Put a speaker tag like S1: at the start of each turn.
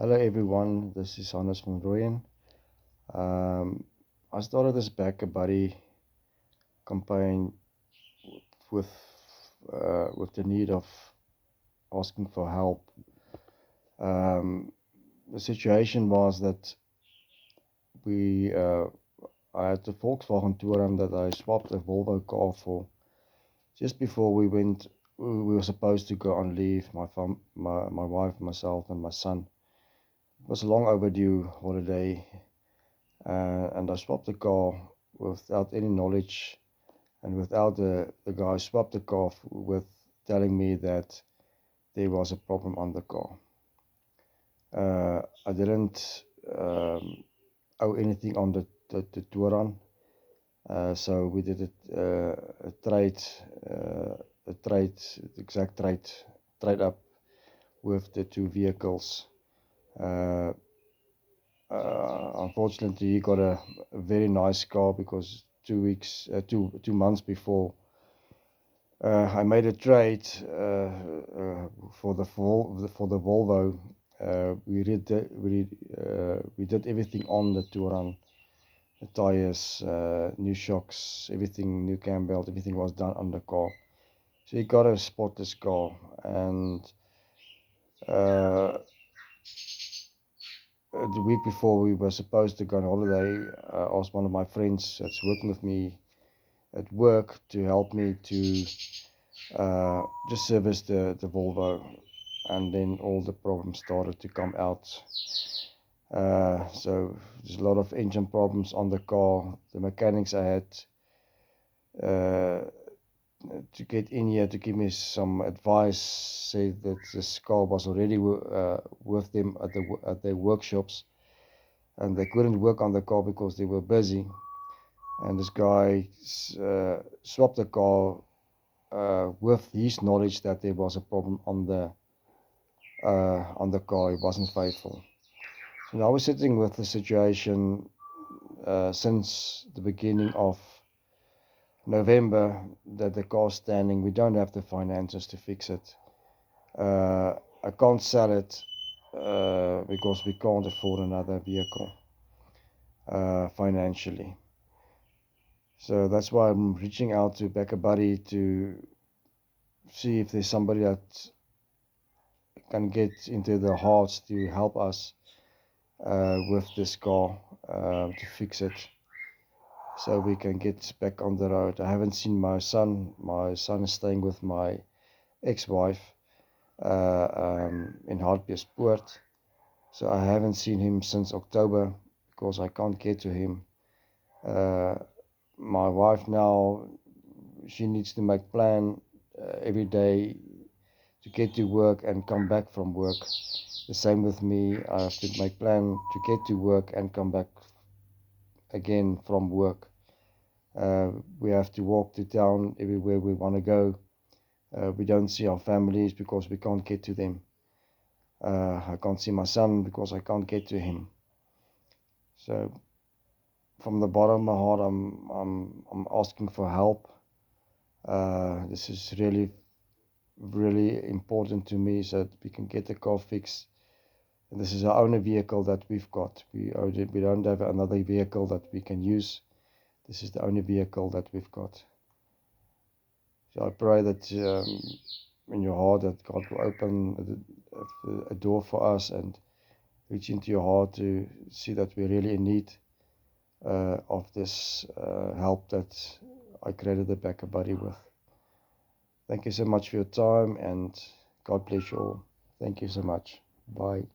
S1: Hello everyone, this is Hannes van Rooyen. I started this Back a Buddy campaign with the need of asking for help. The situation was that I had the Volkswagen Touran that I swapped a Volvo car for. Just before we were supposed to go on leave, my wife, myself and my son. It was a long overdue holiday. And I swapped the car without any knowledge and without the guy swapped the car with telling me that there was a problem on the car. I didn't owe anything on the Touran, so we did a exact trade up with the two vehicles. Unfortunately, he got a very nice car because 2 months before I made a trade for the Volvo. We did everything on the Touran, the tires, new shocks, everything, new cam belt, everything was done on the car. So he got a spotless car, and the week before we were supposed to go on holiday, I asked one of my friends that's working with me at work to help me to just service the Volvo, and then all the problems started to come out. So there's a lot of engine problems on the car. The mechanics I had to get in here to give me some advice said that this car was already with them at their workshops, and they couldn't work on the car because they were busy. And this guy swapped the car with his knowledge that there was a problem on the car. He wasn't faithful. So now we're sitting with the situation since the beginning of November that the car's standing. We don't have the finances to fix it. I can't sell it because we can't afford another vehicle financially. So that's why I'm reaching out to Back a Buddy to see if there's somebody that can get into their hearts to help us with this car to fix it, so we can get back on the road. I haven't seen my son. My son is staying with my ex-wife in Hartbeespoort. So I haven't seen him since October because I can't get to him. My wife now, she needs to make plan every day to get to work and come back from work. The same with me. I have to make plan to get to work and come back again from work. We have to walk to town everywhere we want to go. We don't see our families because we can't get to them. I can't see my son because I can't get to him. So from the bottom of my heart, I'm asking for help. This is really important to me so that we can get the car fixed. And this is our only vehicle that we've got. We don't have another vehicle that we can use. This is the only vehicle that we've got. So I pray that in your heart that God will open a door for us and reach into your heart to see that we're really in need of this help that I created the Back a Buddy with. Thank you so much for your time, and God bless you all. Thank you so much. Bye.